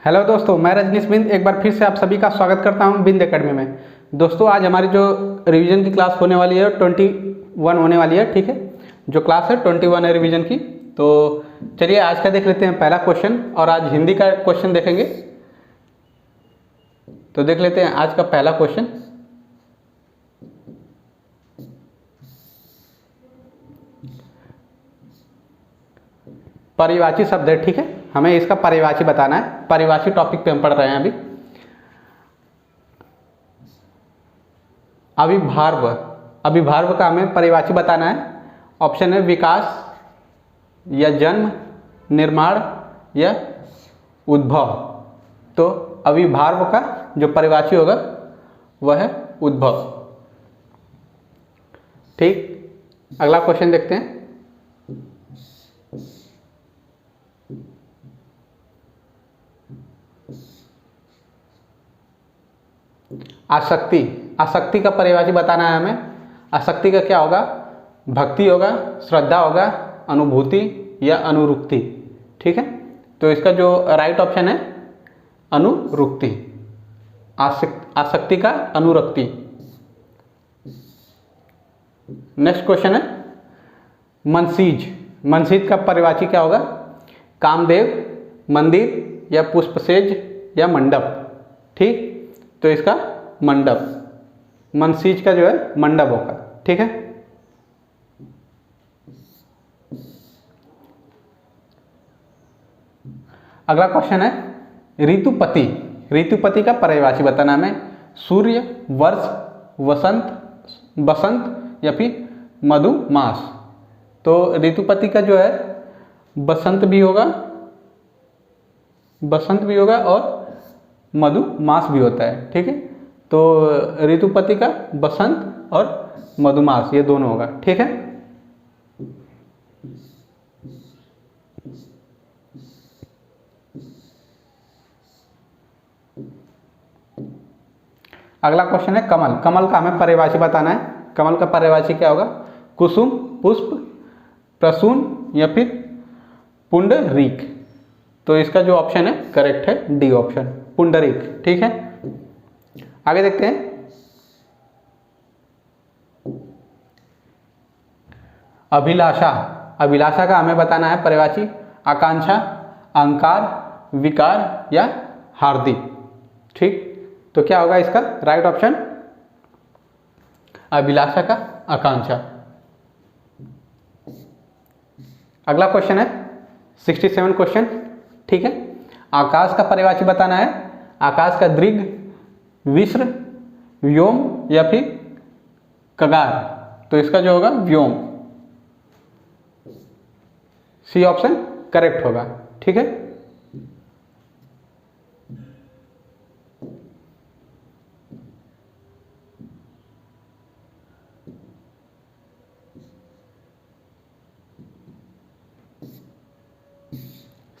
Hello दोस्तों, मैं रजनीश बिंद एक बार फिर से आप सभी का स्वागत करता हूं बिंद एकेडमी में। दोस्तों आज हमारी जो रिवीजन की क्लास होने वाली है 21 होने वाली है। ठीक है, जो क्लास है 21 है रिवीजन की। तो चलिए आज का देख लेते हैं पहला क्वेश्चन, और आज हिंदी का क्वेश्चन देखेंगे। तो देख लेते हैं आज का पहला क्वेश्चन। परिवाची शब्द है, ठीक है, हमें इसका परिवाची बताना है। परिवाची टॉपिक पे हम पढ़ रहे हैं अभी। अभिभार्व, अभिभार्व का हमें परिवाची बताना है। ऑप्शन है विकास या जन्म, निर्माण या उद्भव। तो अभिभार्व का जो परिवाची होगा वह है उद्भव। ठीक, अगला क्वेश्चन देखते हैं। आसक्ति, आसक्ति का परिभाषा बताना है हमें। आसक्ति का क्या होगा? भक्ति होगा, श्रद्धा होगा, अनुभूति या अनुरुक्ति। ठीक है, तो इसका जो राइट ऑप्शन है अनुरुक्ति। आसक्ति का अनुरक्ति। नेक्स्ट क्वेश्चन है मनसीज। मनसीज का परिभाषा क्या होगा? कामदेव, मंदिर या पुष्पसेज या मंडप। ठीक, तो इसका मंडप, मनसीज का जो है मंडप होगा। ठीक है, अगला क्वेश्चन है ऋतुपति। ऋतुपति का परिभाषा बताना हमें। सूर्य, वर्ष, वसंत, बसंत या फिर मधुमास। तो ऋतुपति का जो है बसंत भी होगा, बसंत भी होगा और मधुमास भी होता है। ठीक है, तो ऋतुपति का बसंत और मधुमास ये दोनों होगा। ठीक है, अगला क्वेश्चन है कमल। कमल का हमें परिभाषा बताना है। कमल का परिभाषा क्या होगा? कुसुम, पुष्प, प्रसून या फिर पुंडरीक। तो इसका जो ऑप्शन है करेक्ट है डी ऑप्शन, पुंडरीक। ठीक है, आगे देखते हैं। अभिलाषा, अभिलाषा का हमें बताना है परिभाषा। आकांक्षा, अहंकार, विकार या हार्दिक। ठीक, तो क्या होगा इसका राइट ऑप्शन? अभिलाषा का आकांक्षा। अगला क्वेश्चन है 67 क्वेश्चन। ठीक है, आकाश का परिभाषा बताना है। आकाश का दीर्घ, विश्र, व्योम या फिर कगार। तो इसका जो होगा व्योम, सी ऑप्शन करेक्ट होगा। ठीक है,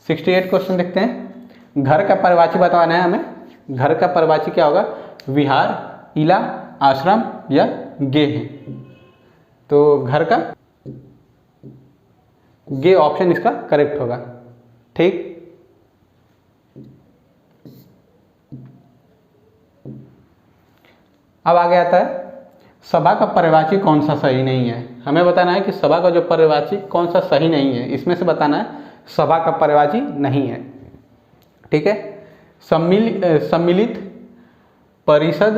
सिक्सटी 68 क्वेश्चन देखते हैं। घर का परिभाषा बताना है हमें। घर का परिभाषा क्या होगा? विहार, इला, आश्रम या गेह। तो घर का गे ऑप्शन इसका करेक्ट होगा। ठीक, अब आगे आता है सभा का परिभाषा कौन सा सही नहीं है। हमें बताना है कि सभा का जो परिभाषा कौन सा सही नहीं है, इसमें से बताना है सभा का परिभाषा नहीं है। ठीक है, सम्मिलित, परिषद,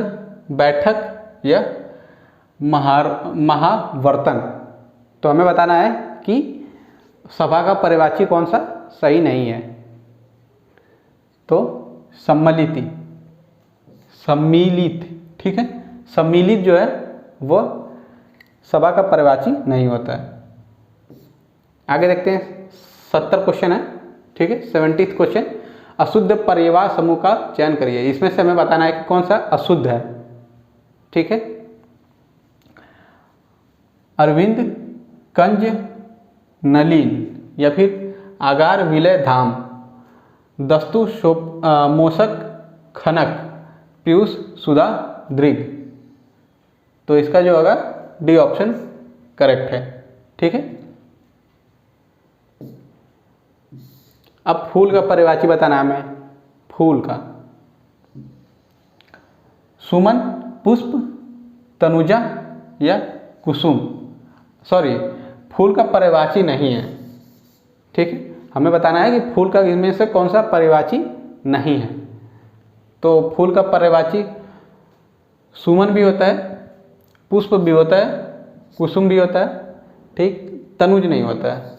बैठक या महावर्तन। तो हमें बताना है कि सभा का परिभाषा कौन सा सही नहीं है। तो सम्मिलित, ठीक है, सम्मिलित जो है वो सभा का परिभाषा नहीं होता है। आगे देखते हैं 70 क्वेश्चन है। ठीक है, 70th क्वेश्चन, अशुद्ध पर्यायवाची समूह का चयन करिए। इसमें से हमें बताना है कि कौन सा अशुद्ध है। ठीक है, अरविंद, कंज, नलिन या फिर आगार, विलय, धाम, दस्तु, मोषक, खनक, पीयूष, सुधा, दृग। तो इसका जो होगा डी ऑप्शन करेक्ट है। ठीक है, अब फूल का परिभाषा बताना हमें। फूल का। सुमन, पुष्प, तनुजा या कुसुम। सॉरी, फूल का पर्यायवाची नहीं है। ठीक है, हमें बताना है कि फूल का इनमें से कौन सा पर्यायवाची नहीं है। तो फूल का पर्यायवाची सुमन भी होता है, पुष्प भी होता है, कुसुम भी होता है, ठीक, तनुज नहीं होता है।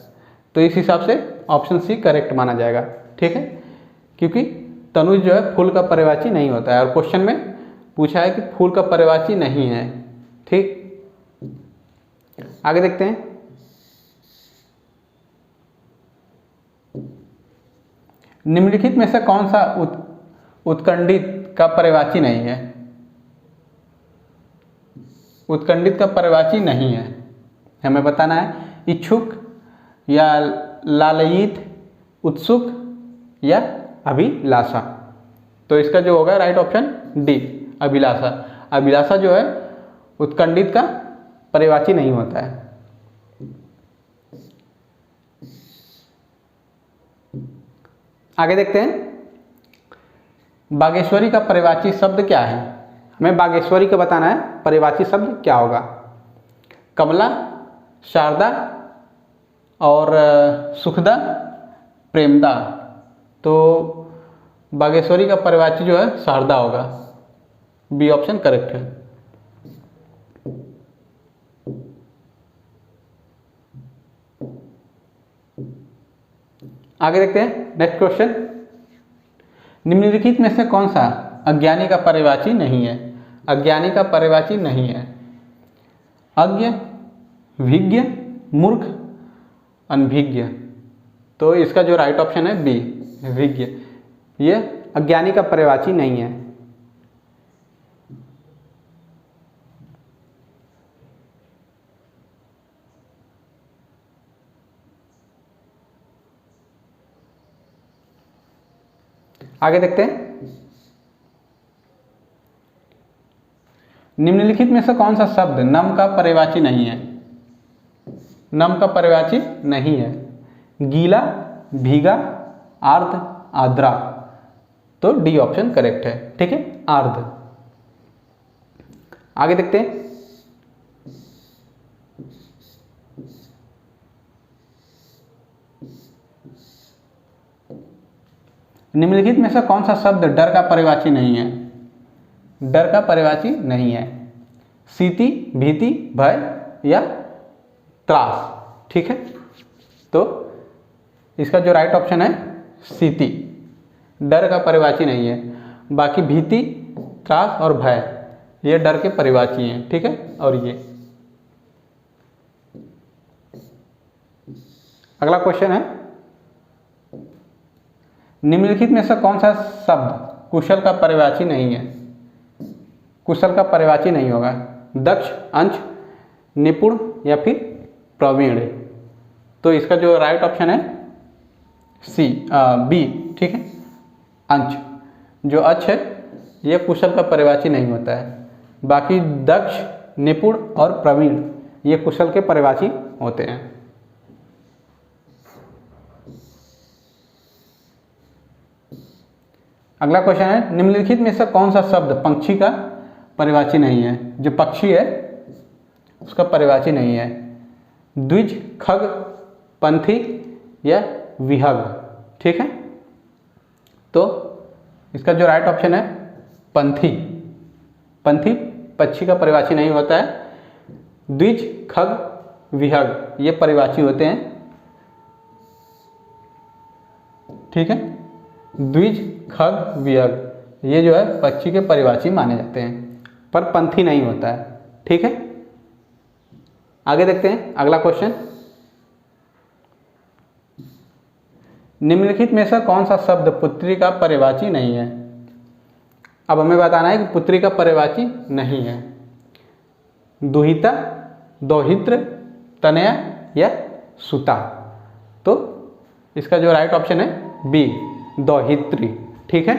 तो इस हिसाब से ऑप्शन सी करेक्ट माना जाएगा। ठीक है, क्योंकि तनुज जो है फूल का पर्यायवाची नहीं होता है और क्वेश्चन में पूछा है कि फूल का पर्यायवाची नहीं है। ठीक, आगे देखते हैं। निम्नलिखित में से कौन सा उत्कंडित का पर्यायवाची नहीं है? उत्कंडित का पर्यायवाची नहीं है, हमें बताना है। इच्छुक या लालयित, उत्सुक या अभिलाषा। तो इसका जो होगा राइट ऑप्शन डी, अभिलाषा। अभिलाषा जो है उत्कंडित का पर्यायवाची नहीं होता है। आगे देखते हैं। बागेश्वरी का पर्यायवाची शब्द क्या है? हमें बागेश्वरी का बताना है पर्यायवाची शब्द क्या होगा। कमला, शारदा और सुखदा, प्रेमदा। तो बागेश्वरी का पर्यायवाची जो है शारदा होगा। बी ऑप्शन करेक्ट है। आगे देखते हैं नेक्स्ट क्वेश्चन। निम्नलिखित में से कौन सा अज्ञानी का पर्यायवाची नहीं है? अज्ञानी का पर्यायवाची नहीं है। अज्ञ, विज्ञ, मूर्ख, अनभिज्ञ। तो इसका जो राइट ऑप्शन है बी, विज्ञ। ये अज्ञानी का पर्यायवाची नहीं है। आगे देखते हैं। निम्नलिखित में से कौन सा शब्द नम का पर्यायवाची नहीं है? नम का पर्यायवाची नहीं है। गीला, भीगा, आर्द्र, आर्द्रा। तो डी ऑप्शन करेक्ट है। ठीक है, आर्द्र। आगे देखते हैं। निम्नलिखित में से कौन सा शब्द डर का पर्यायवाची नहीं है? डर का पर्यायवाची नहीं है। सीति, भीति, भय या त्रास। ठीक है, तो इसका जो राइट ऑप्शन है सीति, डर का पर्यायवाची नहीं है। बाकी भीति, त्रास और भय ये डर के पर्यायवाची हैं। ठीक है, और ये अगला क्वेश्चन है। निम्नलिखित में से कौन सा शब्द कुशल का पर्यायवाची नहीं है? कुशल का पर्यायवाची नहीं होगा। दक्ष, अंश, निपुण या फिर प्रवीण। तो इसका जो राइट ऑप्शन है सी, बी। ठीक है, अंश। जो अच्छ है ये कुशल का पर्यायवाची नहीं होता है। बाकी दक्ष, निपुण और प्रवीण ये कुशल के पर्यायवाची होते हैं। अगला क्वेश्चन है। निम्नलिखित में से कौन सा शब्द पंक्षी का पर्यायवाची नहीं है? जो पक्षी है उसका पर्यायवाची नहीं है। द्विज, खग, पंथी या विहग। ठीक है, तो इसका जो राइट ऑप्शन है पंथी। पंथी पक्षी का पर्यायवाची नहीं होता है। द्विज, खग, विहग ये पर्यायवाची होते हैं। ठीक है, द्विज, खग, विहग ये जो है पक्षी के पर्यायवाची माने जाते हैं, पर पंथी नहीं होता है। ठीक है, आगे देखते हैं अगला क्वेश्चन। निम्नलिखित में से कौन सा शब्द पुत्री का पर्यायवाची नहीं है? अब हमें बताना है कि पुत्री का पर्यायवाची नहीं है। दुहिता, दौहित्र, तनया या सुता। तो इसका जो राइट ऑप्शन है बी, दौहित्री। ठीक है,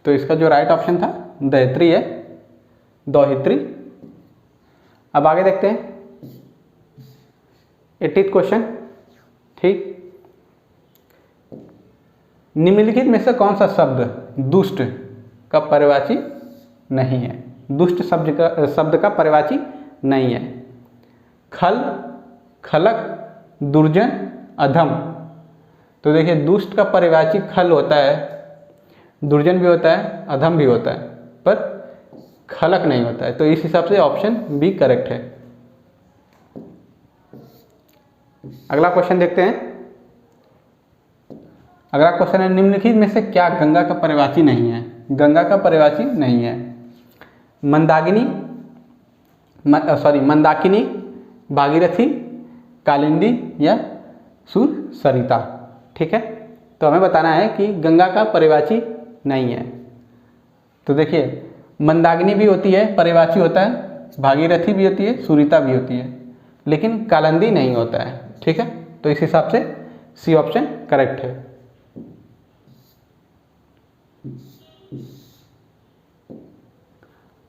तो इसका जो राइट ऑप्शन था दयत्री है, दौहित्री। अब आगे देखते हैं 80th क्वेश्चन। ठीक, निम्नलिखित में से कौन सा शब्द दुष्ट का पर्यायवाची नहीं है? दुष्ट शब्द का पर्यायवाची नहीं है। खल, खलक, दुर्जन, अधम। तो देखिए दुष्ट का पर्यायवाची खल होता है, दुर्जन भी होता है, अधम भी होता है, पर खलक नहीं होता है। तो इस हिसाब से ऑप्शन बी करेक्ट है। अगला क्वेश्चन देखते हैं। अगला क्वेश्चन है निम्नलिखित में से क्या गंगा का पर्यायवाची नहीं है? गंगा का पर्यायवाची नहीं है। मंदाकिनी, भागीरथी, कालिंदी या सुरसरिता। ठीक है, तो हमें बताना है कि गंगा का पर्यायवाची नहीं है। तो देखिए मंदाकिनी भी होती है, पर्यायवाची होता है, भागीरथी भी होती है, सुरीता भी होती है, लेकिन कालिंदी नहीं होता है। ठीक है, तो इस हिसाब से सी ऑप्शन करेक्ट है।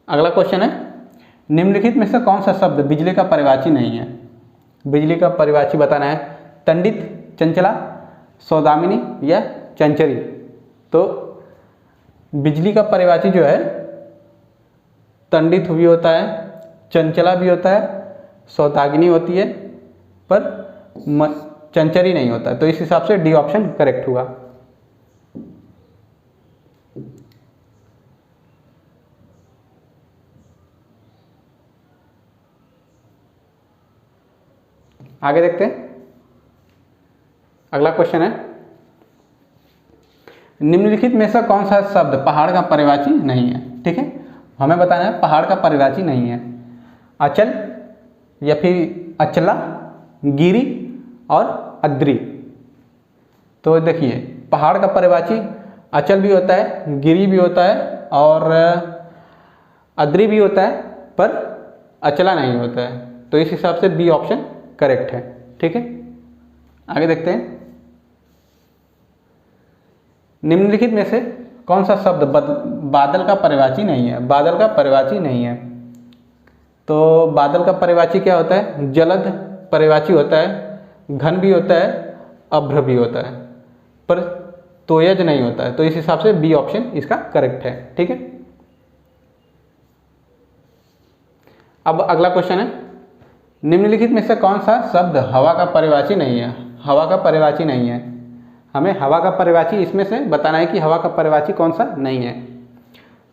अगला क्वेश्चन है निम्नलिखित में से कौन सा शब्द बिजली का पर्यायवाची नहीं है? बिजली का पर्यायवाची बताना है। तंडित, चंचला, सौदामिनी या चंचरी। तो बिजली का पर्यायवाची जो है तंडित भी होता है, चंचला भी होता है, सौदागिनी होती है, पर चंचरी नहीं होता है। तो इस हिसाब से डी ऑप्शन करेक्ट हुआ। आगे देखते हैं। अगला क्वेश्चन है निम्नलिखित में से कौन सा शब्द पहाड़ का पर्यायवाची नहीं है? ठीक है, हमें बताना है पहाड़ का पर्यायवाची नहीं है। अचल या फिर अचला, गिरी और अद्री। तो देखिए पहाड़ का पर्यायवाची अचल भी होता है, गिरी भी होता है और अद्री भी होता है, पर अचला नहीं होता है। तो इस हिसाब से बी ऑप्शन करेक्ट है। ठीक है, आगे देखते हैं। निम्नलिखित में से कौन सा शब्द बादल का पर्यायवाची नहीं है? बादल का पर्यायवाची नहीं है। तो बादल का पर्यायवाची क्या होता है? जलद पर्यायवाची होता है, घन भी होता है, अभ्र भी होता है, पर तोयज नहीं होता है। तो इस हिसाब से बी ऑप्शन इसका करेक्ट है। ठीक है, अब अगला क्वेश्चन है निम्नलिखित में से कौन सा शब्द हवा का पर्यायवाची नहीं है? हवा का पर्यायवाची नहीं है। हमें हवा का पर्यायवाची इसमें से बताना है कि हवा का पर्यायवाची कौन सा नहीं है।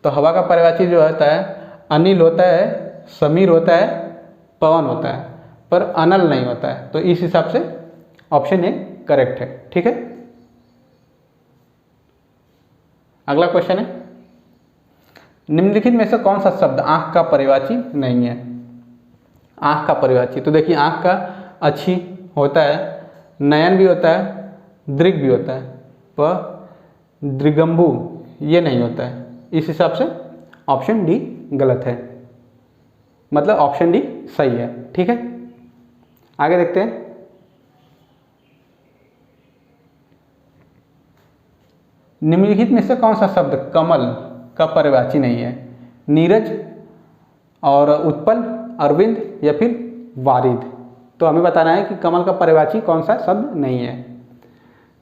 तो हवा का पर्यायवाची जो होता है अनिल होता है, समीर होता है, पवन होता है, पर अनल नहीं होता है। तो इस हिसाब से ऑप्शन ए करेक्ट है। ठीक है, अगला क्वेश्चन है निम्नलिखित में से कौन सा शब्द आंख का पर्यायवाची नहीं है? आंख का पर्यायवाची, तो देखिए आंख का अच्छी होता है, नयन भी होता है, दृग भी होता है, पर दृगंबु ये नहीं होता है। इस हिसाब से ऑप्शन डी गलत है, मतलब ऑप्शन डी सही है। ठीक है, आगे देखते हैं। निम्नलिखित में से कौन सा शब्द कमल का पर्यायवाची नहीं है? नीरज और उत्पल, अरविंद या फिर वारिद। तो हमें बताना है कि कमल का पर्यायवाची कौन सा शब्द नहीं है।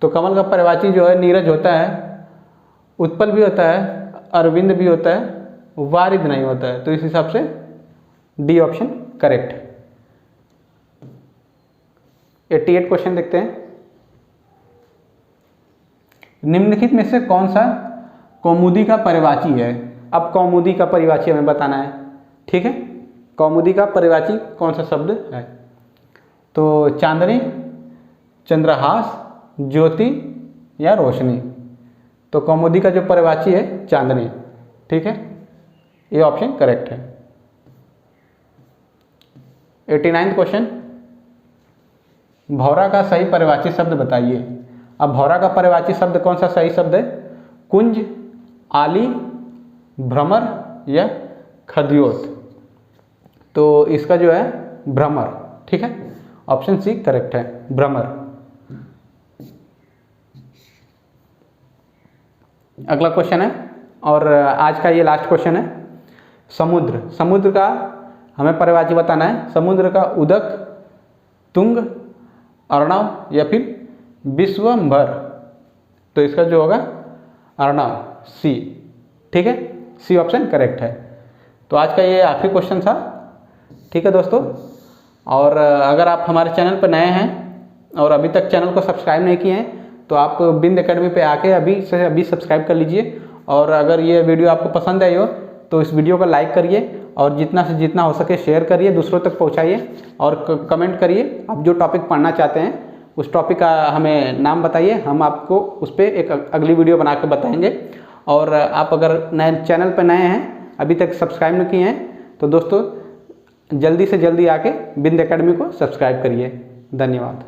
तो कमल का पर्यायवाची जो है नीरज होता है, उत्पल भी होता है, अरविंद भी होता है, वारिद नहीं होता है। तो इस हिसाब से डी ऑप्शन करेक्ट। 88 क्वेश्चन देखते हैं। निम्नलिखित में से कौन सा कौमुदी का पर्यायवाची है? अब कौमुदी का पर्यायवाची हमें बताना है। ठीक है, कौमुदी का पर्यायवाची कौन सा शब्द है? तो चांदनी, चंद्रहास, ज्योति या रोशनी। तो कौमुदी का जो पर्यायवाची है चांदनी। ठीक है, ये ऑप्शन करेक्ट है। 89 क्वेश्चन, भौरा का सही पर्यायवाची शब्द बताइए। अब भौरा का पर्यायवाची शब्द कौन सा सही शब्द है? कुंज, आली, भ्रमर या खद्योत। तो इसका जो है भ्रमर। ठीक है, ऑप्शन सी करेक्ट है, भ्रमर। अगला क्वेश्चन है और आज का ये लास्ट क्वेश्चन है। समुद्र, समुद्र का हमें पर्यायवाची बताना है। समुद्र का उदक, तुंग, अर्णव या फिर विश्वंभर। तो इसका जो होगा अर्णव, सी। ठीक है, सी ऑप्शन करेक्ट है। तो आज का ये आखिरी क्वेश्चन था। ठीक है दोस्तों, और अगर आप हमारे चैनल पर नए हैं और अभी तक चैनल को सब्सक्राइब नहीं किए हैं तो आप बिंद एकेडमी पे आके अभी सब्सक्राइब कर लीजिए। और अगर ये वीडियो आपको पसंद आई हो तो इस वीडियो को लाइक करिए और जितना से जितना हो सके शेयर करिए, दूसरों तक पहुंचाइए और कमेंट करिए आप जो टॉपिक पढ़ना चाहते हैं उस टॉपिक का हमें नाम बताइए, हम आपको उस पर एक अगली वीडियो बना के बताएंगे। और आप अगर नए चैनल पर नए हैं, अभी तक सब्सक्राइब नहीं किए हैं तो दोस्तों जल्दी से जल्दी आके बिंद एकेडमी को सब्सक्राइब करिए। धन्यवाद।